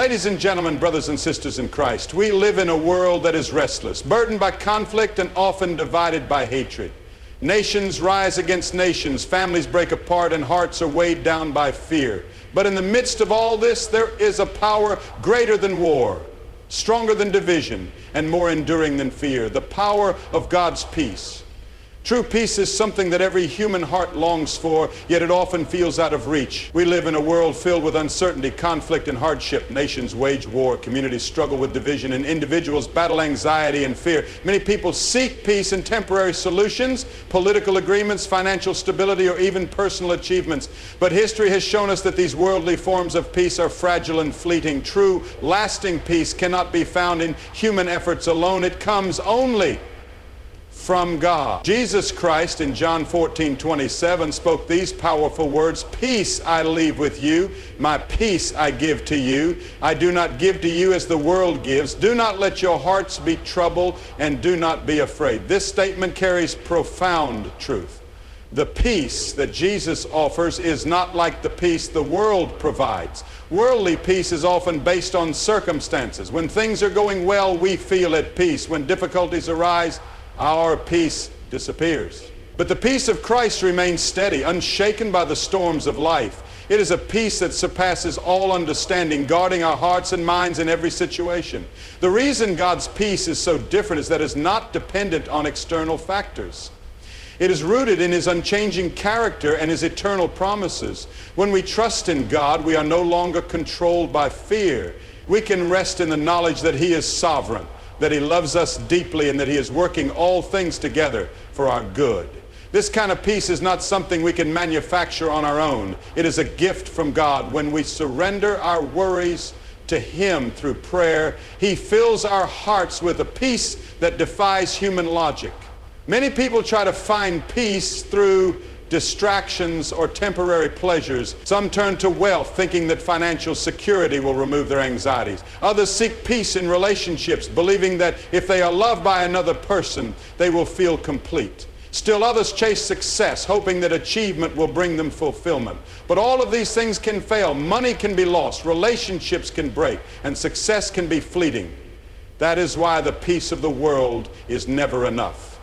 Ladies and gentlemen, brothers and sisters in Christ, we live in a world that is restless, burdened by conflict and often divided by hatred. Nations rise against nations, families break apart, and hearts are weighed down by fear. But in the midst of all this, there is a power greater than war, stronger than division, and more enduring than fear, the power of God's peace. True peace is something that every human heart longs for, yet it often feels out of reach. We live in a world filled with uncertainty, conflict, and hardship. Nations wage war, communities struggle with division, and individuals battle anxiety and fear. Many people seek peace in temporary solutions, political agreements, financial stability, or even personal achievements. But history has shown us that these worldly forms of peace are fragile and fleeting. True, lasting peace cannot be found in human efforts alone. It comes only from God. Jesus Christ in John 14:27 spoke these powerful words, "Peace I leave with you, my peace I give to you. I do not give to you as the world gives. Do not let your hearts be troubled, and do not be afraid." This statement carries profound truth. The peace that Jesus offers is not like the peace the world provides. Worldly peace is often based on circumstances. When things are going well, we feel at peace. When difficulties arise, our peace disappears. But the peace of Christ remains steady, unshaken by the storms of life. It is a peace that surpasses all understanding, guarding our hearts and minds in every situation. The reason God's peace is so different is that it is not dependent on external factors. It is rooted in His unchanging character and His eternal promises. When we trust in God, we are no longer controlled by fear. We can rest in the knowledge that He is sovereign, that He loves us deeply, and that He is working all things together for our good. This kind of peace is not something we can manufacture on our own. It is a gift from God. When we surrender our worries to Him through prayer, He fills our hearts with a peace that defies human logic. Many people try to find peace through distractions or temporary pleasures. Some turn to wealth, thinking that financial security will remove their anxieties. Others seek peace in relationships, believing that if they are loved by another person, they will feel complete. Still others chase success, hoping that achievement will bring them fulfillment. But all of these things can fail. Money can be lost, relationships can break, and success can be fleeting. That is why the peace of the world is never enough.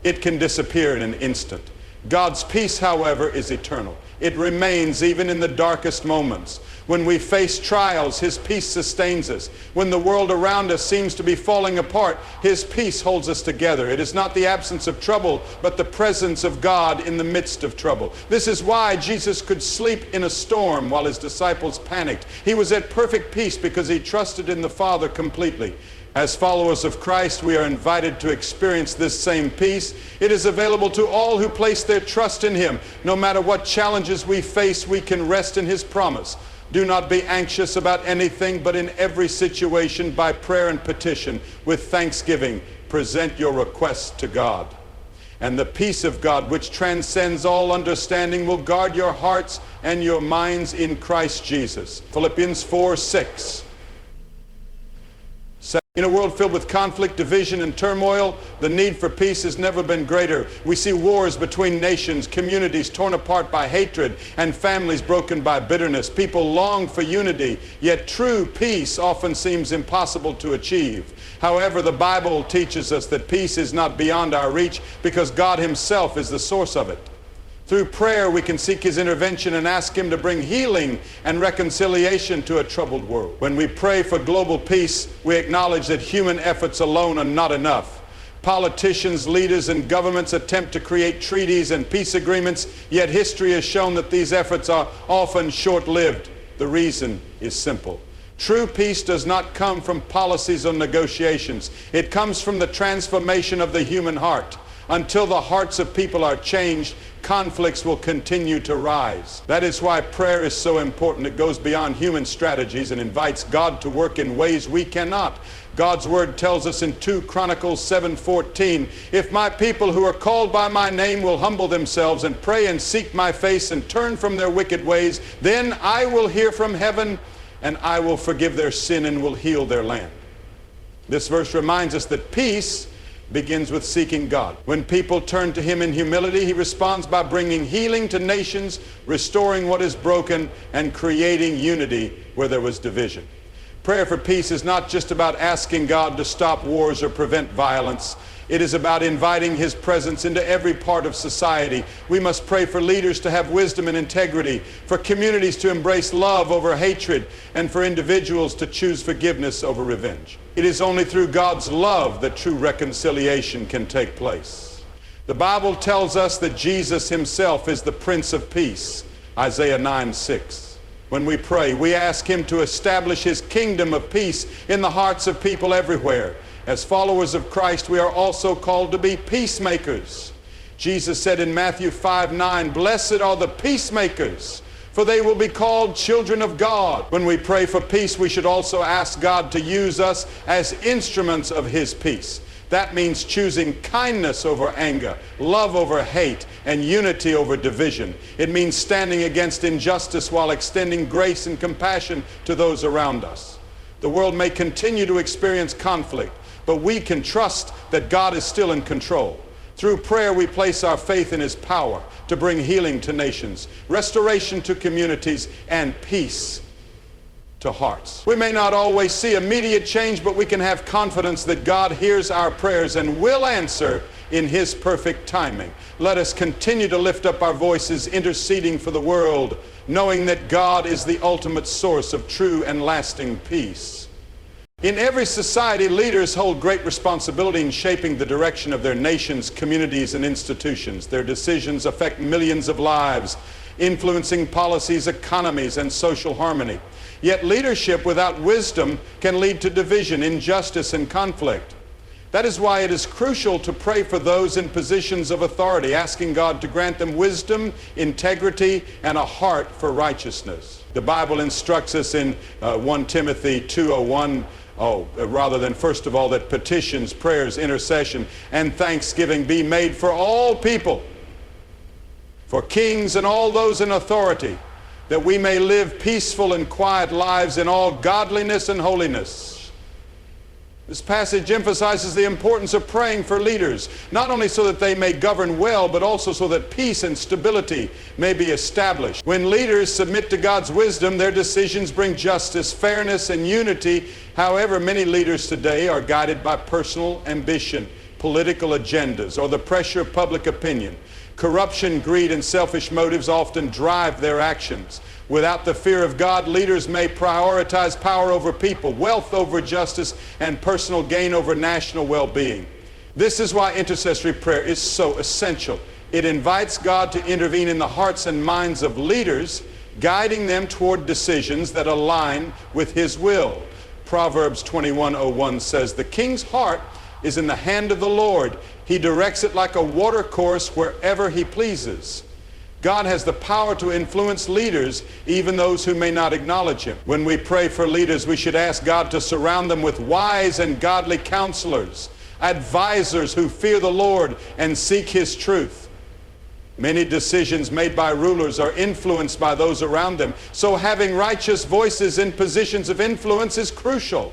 It can disappear in an instant. God's peace, however, is eternal. It remains even in the darkest moments. When we face trials, His peace sustains us. When the world around us seems to be falling apart, His peace holds us together. It is not the absence of trouble, but the presence of God in the midst of trouble. This is why Jesus could sleep in a storm while His disciples panicked. He was at perfect peace because He trusted in the Father completely. As followers of Christ, we are invited to experience this same peace. It is available to all who place their trust in Him. No matter what challenges we face, we can rest in His promise. Do not be anxious about anything, but in every situation, by prayer and petition, with thanksgiving, present your requests to God. And the peace of God, which transcends all understanding, will guard your hearts and your minds in Christ Jesus. Philippians 4:6. In a world filled with conflict, division, and turmoil, the need for peace has never been greater. We see wars between nations, communities torn apart by hatred, and families broken by bitterness. People long for unity, yet true peace often seems impossible to achieve. However, the Bible teaches us that peace is not beyond our reach because God Himself is the source of it. Through prayer, we can seek His intervention and ask Him to bring healing and reconciliation to a troubled world. When we pray for global peace, we acknowledge that human efforts alone are not enough. Politicians, leaders, and governments attempt to create treaties and peace agreements, yet history has shown that these efforts are often short-lived. The reason is simple. True peace does not come from policies or negotiations. It comes from the transformation of the human heart. Until the hearts of people are changed, conflicts will continue to rise. That is why prayer is so important. It goes beyond human strategies and invites God to work in ways we cannot. God's word tells us in 2 Chronicles 7:14, "If my people who are called by my name will humble themselves and pray and seek my face and turn from their wicked ways, then I will hear from heaven and I will forgive their sin and will heal their land." This verse reminds us that peace begins with seeking God. When people turn to Him in humility, He responds by bringing healing to nations, restoring what is broken, and creating unity where there was division. Prayer for peace is not just about asking God to stop wars or prevent violence. It is about inviting His presence into every part of society. We must pray for leaders to have wisdom and integrity, for communities to embrace love over hatred, and for individuals to choose forgiveness over revenge. It is only through God's love that true reconciliation can take place. The Bible tells us that Jesus Himself is the Prince of Peace, Isaiah 9:6. When we pray, we ask Him to establish His kingdom of peace in the hearts of people everywhere. As followers of Christ, we are also called to be peacemakers. Jesus said in Matthew 5:9, "Blessed are the peacemakers, for they will be called children of God." When we pray for peace, we should also ask God to use us as instruments of His peace. That means choosing kindness over anger, love over hate, and unity over division. It means standing against injustice while extending grace and compassion to those around us. The world may continue to experience conflict, but we can trust that God is still in control. Through prayer, we place our faith in His power to bring healing to nations, restoration to communities, and peace to hearts. We may not always see immediate change, but we can have confidence that God hears our prayers and will answer in His perfect timing. Let us continue to lift up our voices, interceding for the world, knowing that God is the ultimate source of true and lasting peace. In every society, leaders hold great responsibility in shaping the direction of their nations, communities, and institutions. Their decisions affect millions of lives, influencing policies, economies, and social harmony. Yet leadership without wisdom can lead to division, injustice, and conflict. That is why it is crucial to pray for those in positions of authority, asking God to grant them wisdom, integrity, and a heart for righteousness. The Bible instructs us in 1 Timothy 2:01, rather than first of all, that petitions, prayers, intercession, and thanksgiving be made for all people, for kings and all those in authority, that we may live peaceful and quiet lives in all godliness and holiness. This passage emphasizes the importance of praying for leaders, not only so that they may govern well, but also so that peace and stability may be established. When leaders submit to God's wisdom, their decisions bring justice, fairness, and unity. However, many leaders today are guided by personal ambition, political agendas, or the pressure of public opinion. Corruption, greed, and selfish motives often drive their actions. Without the fear of God, leaders may prioritize power over people, wealth over justice, and personal gain over national well-being. This is why intercessory prayer is so essential. It invites God to intervene in the hearts and minds of leaders, guiding them toward decisions that align with His will. Proverbs 21:01 says, "The king's heart is in the hand of the Lord. He directs it like a watercourse wherever He pleases." God has the power to influence leaders, even those who may not acknowledge Him. When we pray for leaders, we should ask God to surround them with wise and godly counselors, advisors who fear the Lord and seek His truth. Many decisions made by rulers are influenced by those around them, so having righteous voices in positions of influence is crucial.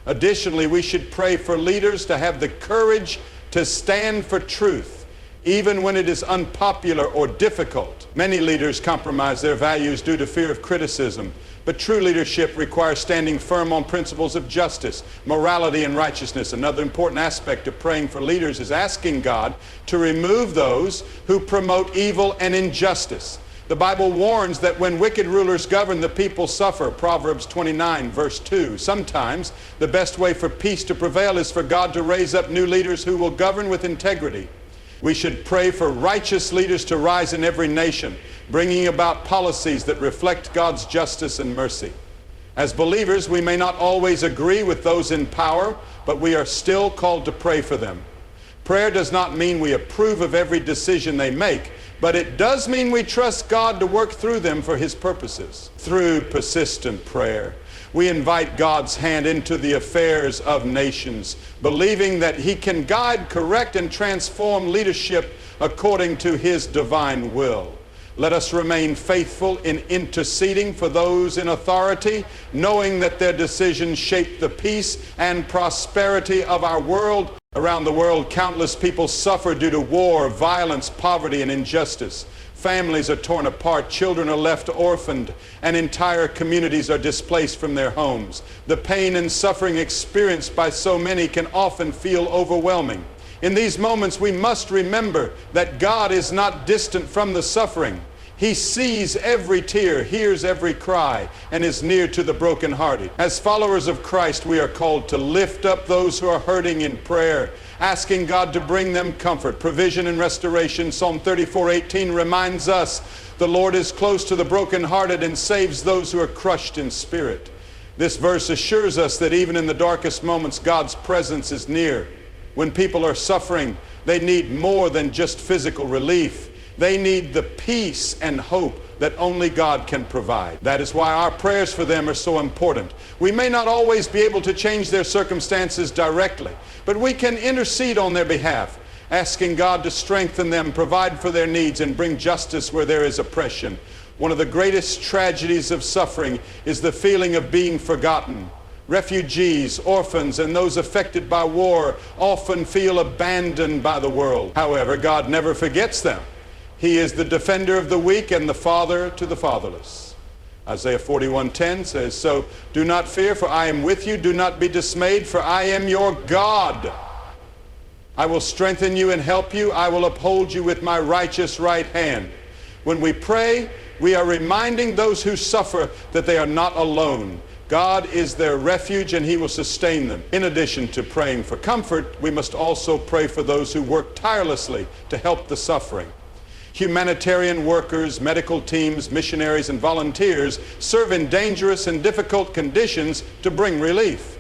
Additionally, we should pray for leaders to have the courage to stand for truth, even when it is unpopular or difficult. Many leaders compromise their values due to fear of criticism, but true leadership requires standing firm on principles of justice, morality, and righteousness. Another important aspect of praying for leaders is asking God to remove those who promote evil and injustice. The Bible warns that when wicked rulers govern, the people suffer. Proverbs 29, verse 2. Sometimes the best way for peace to prevail is for God to raise up new leaders who will govern with integrity. We should pray for righteous leaders to rise in every nation, bringing about policies that reflect God's justice and mercy. As believers, we may not always agree with those in power, but we are still called to pray for them. Prayer does not mean we approve of every decision they make, but it does mean we trust God to work through them for His purposes. Through persistent prayer, we invite God's hand into the affairs of nations, believing that He can guide, correct, and transform leadership according to His divine will. Let us remain faithful in interceding for those in authority, knowing that their decisions shape the peace and prosperity of our world. Around the world, countless people suffer due to war, violence, poverty, and injustice. Families are torn apart, children are left orphaned, and entire communities are displaced from their homes. The pain and suffering experienced by so many can often feel overwhelming. In these moments, we must remember that God is not distant from the suffering. He sees every tear, hears every cry, and is near to the brokenhearted. As followers of Christ, we are called to lift up those who are hurting in prayer, asking God to bring them comfort, provision, and restoration. Psalm 34:18 reminds us, the Lord is close to the brokenhearted and saves those who are crushed in spirit. This verse assures us that even in the darkest moments, God's presence is near. When people are suffering, they need more than just physical relief. They need the peace and hope that only God can provide. That is why our prayers for them are so important. We may not always be able to change their circumstances directly, but we can intercede on their behalf, asking God to strengthen them, provide for their needs, and bring justice where there is oppression. One of the greatest tragedies of suffering is the feeling of being forgotten. Refugees, orphans, and those affected by war often feel abandoned by the world. However, God never forgets them. He is the defender of the weak and the father to the fatherless. Isaiah 41:10 says, "So do not fear, for I am with you. Do not be dismayed, for I am your God. I will strengthen you and help you. I will uphold you with my righteous right hand." When we pray, we are reminding those who suffer that they are not alone. God is their refuge, and He will sustain them. In addition to praying for comfort, we must also pray for those who work tirelessly to help the suffering. Humanitarian workers, medical teams, missionaries, and volunteers serve in dangerous and difficult conditions to bring relief.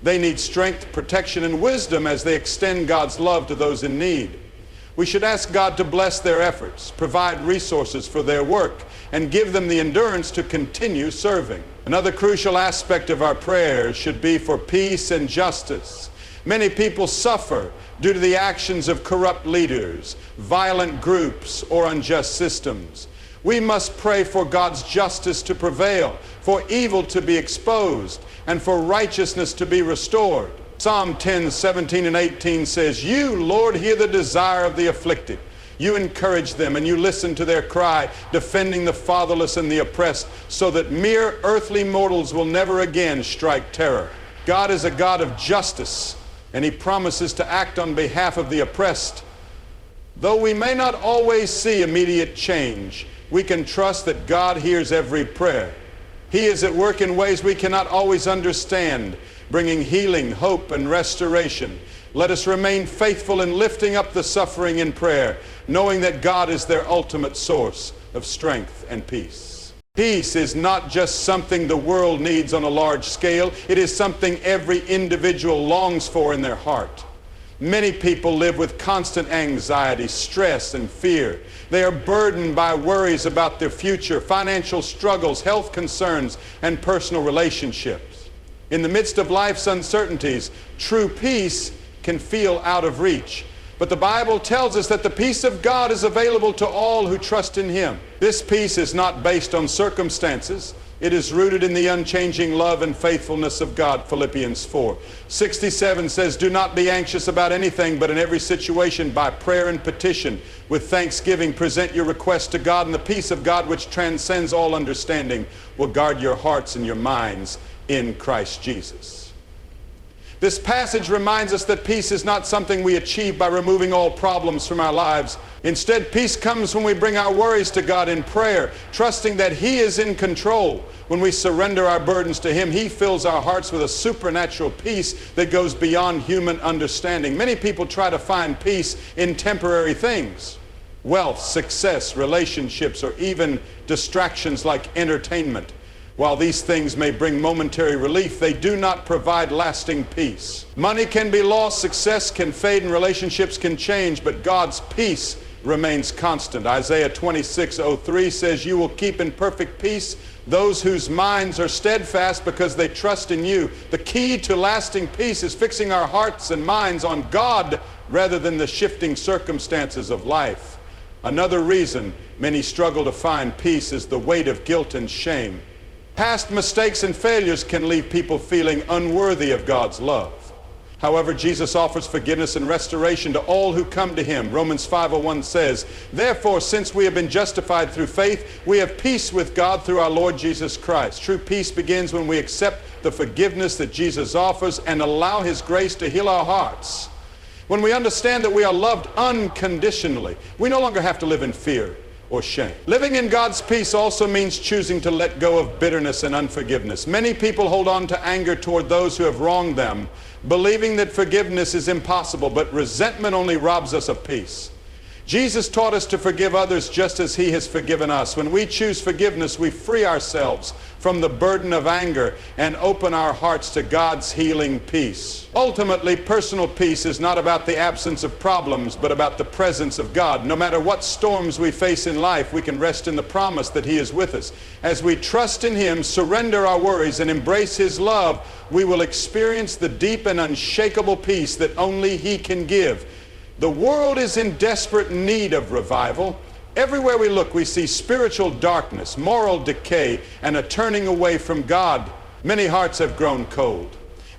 They need strength, protection, and wisdom as they extend God's love to those in need. We should ask God to bless their efforts, provide resources for their work, and give them the endurance to continue serving. Another crucial aspect of our prayers should be for peace and justice. Many people suffer due to the actions of corrupt leaders, violent groups, or unjust systems. We must pray for God's justice to prevail, for evil to be exposed, and for righteousness to be restored. Psalm 10:17 and 18 says, "You, Lord, hear the desire of the afflicted. You encourage them and you listen to their cry, defending the fatherless and the oppressed, so that mere earthly mortals will never again strike terror." God is a God of justice, and He promises to act on behalf of the oppressed. Though we may not always see immediate change, we can trust that God hears every prayer. He is at work in ways we cannot always understand, bringing healing, hope, and restoration. Let us remain faithful in lifting up the suffering in prayer, knowing that God is their ultimate source of strength and peace. Peace is not just something the world needs on a large scale. It is something every individual longs for in their heart. Many people live with constant anxiety, stress, and fear. They are burdened by worries about their future, financial struggles, health concerns, and personal relationships. In the midst of life's uncertainties, true peace can feel out of reach. But the Bible tells us that the peace of God is available to all who trust in Him. This peace is not based on circumstances. It is rooted in the unchanging love and faithfulness of God. Philippians 4:67 says, "Do not be anxious about anything, but in every situation by prayer and petition, with thanksgiving present your requests to God, and the peace of God which transcends all understanding will guard your hearts and your minds in Christ Jesus." This passage reminds us that peace is not something we achieve by removing all problems from our lives. Instead, peace comes when we bring our worries to God in prayer, trusting that He is in control. When we surrender our burdens to Him, He fills our hearts with a supernatural peace that goes beyond human understanding. Many people try to find peace in temporary things: wealth, success, relationships, or even distractions like entertainment. While these things may bring momentary relief, they do not provide lasting peace. Money can be lost, success can fade, and relationships can change, but God's peace remains constant. Isaiah 26:03 says, "You will keep in perfect peace those whose minds are steadfast because they trust in you." The key to lasting peace is fixing our hearts and minds on God rather than the shifting circumstances of life. Another reason many struggle to find peace is the weight of guilt and shame. Past mistakes and failures can leave people feeling unworthy of God's love. However, Jesus offers forgiveness and restoration to all who come to him. Romans 5:1 says, "Therefore, since we have been justified through faith, we have peace with God through our Lord Jesus Christ." True peace begins when we accept the forgiveness that Jesus offers and allow his grace to heal our hearts. When we understand that we are loved unconditionally, we no longer have to live in fear or shame. Living in God's peace also means choosing to let go of bitterness and unforgiveness. Many people hold on to anger toward those who have wronged them, believing that forgiveness is impossible, but resentment only robs us of peace. Jesus taught us to forgive others just as he has forgiven us. When we choose forgiveness, we free ourselves from the burden of anger and open our hearts to God's healing peace. Ultimately, personal peace is not about the absence of problems, but about the presence of God. No matter what storms we face in life, we can rest in the promise that he is with us. As we trust in him, surrender our worries, and embrace his love, we will experience the deep and unshakable peace that only he can give. The world is in desperate need of revival. Everywhere we look, we see spiritual darkness, moral decay, and a turning away from God. Many hearts have grown cold,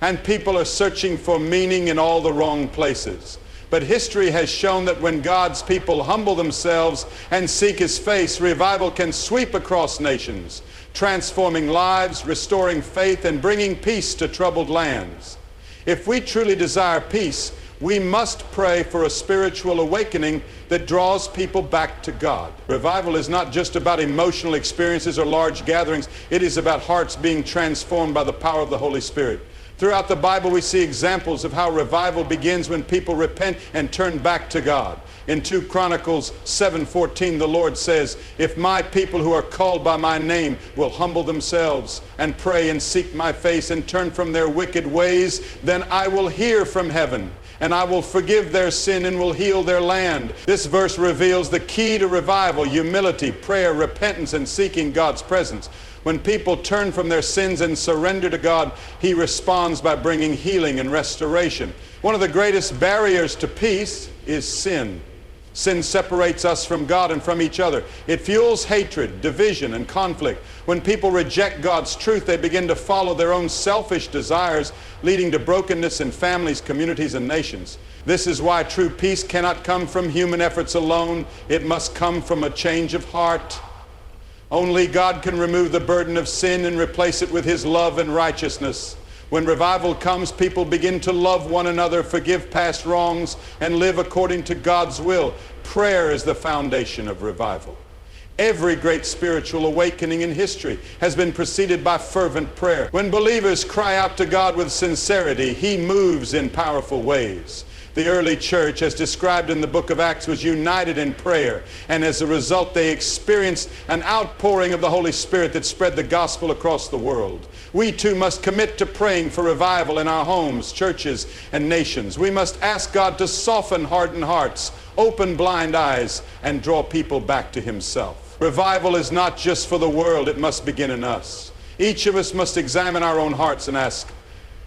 and people are searching for meaning in all the wrong places. But history has shown that when God's people humble themselves and seek his face, revival can sweep across nations, transforming lives, restoring faith, and bringing peace to troubled lands. If we truly desire peace, we must pray for a spiritual awakening that draws people back to God. Revival is not just about emotional experiences or large gatherings. It is about hearts being transformed by the power of the Holy Spirit. Throughout the Bible, we see examples of how revival begins when people repent and turn back to God. In 2 Chronicles 7:14, the Lord says, "If my people who are called by my name will humble themselves and pray and seek my face and turn from their wicked ways, then I will hear from heaven, and I will forgive their sin and will heal their land." This verse reveals the key to revival: humility, prayer, repentance, and seeking God's presence. When people turn from their sins and surrender to God, he responds by bringing healing and restoration. One of the greatest barriers to peace is sin. Sin separates us from God and from each other. It fuels hatred, division, and conflict. When people reject God's truth, they begin to follow their own selfish desires, leading to brokenness in families, communities, and nations. This is why true peace cannot come from human efforts alone. It must come from a change of heart. Only God can remove the burden of sin and replace it with his love and righteousness. When revival comes, people begin to love one another, forgive past wrongs, and live according to God's will. Prayer is the foundation of revival. Every great spiritual awakening in history has been preceded by fervent prayer. When believers cry out to God with sincerity, he moves in powerful ways. The early church, as described in the book of Acts, was united in prayer, and as a result they experienced an outpouring of the Holy Spirit that spread the gospel across the world. We too must commit to praying for revival in our homes, churches, and nations. We must ask God to soften hardened hearts, open blind eyes, and draw people back to himself. Revival is not just for the world, it must begin in us. Each of us must examine our own hearts and ask,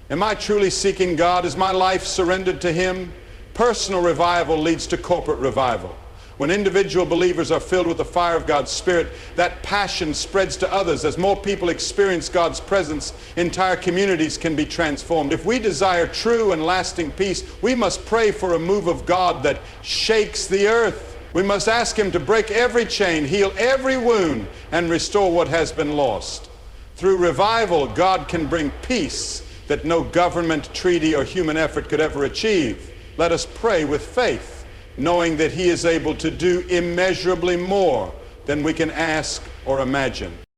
am I truly seeking God? Is my life surrendered to him? Personal revival leads to corporate revival. When individual believers are filled with the fire of God's Spirit, that passion spreads to others. As more people experience God's presence, entire communities can be transformed. If we desire true and lasting peace, we must pray for a move of God that shakes the earth. We must ask him to break every chain, heal every wound, and restore what has been lost. Through revival, God can bring peace that no government, treaty, or human effort could ever achieve. Let us pray with faith, knowing that he is able to do immeasurably more than we can ask or imagine.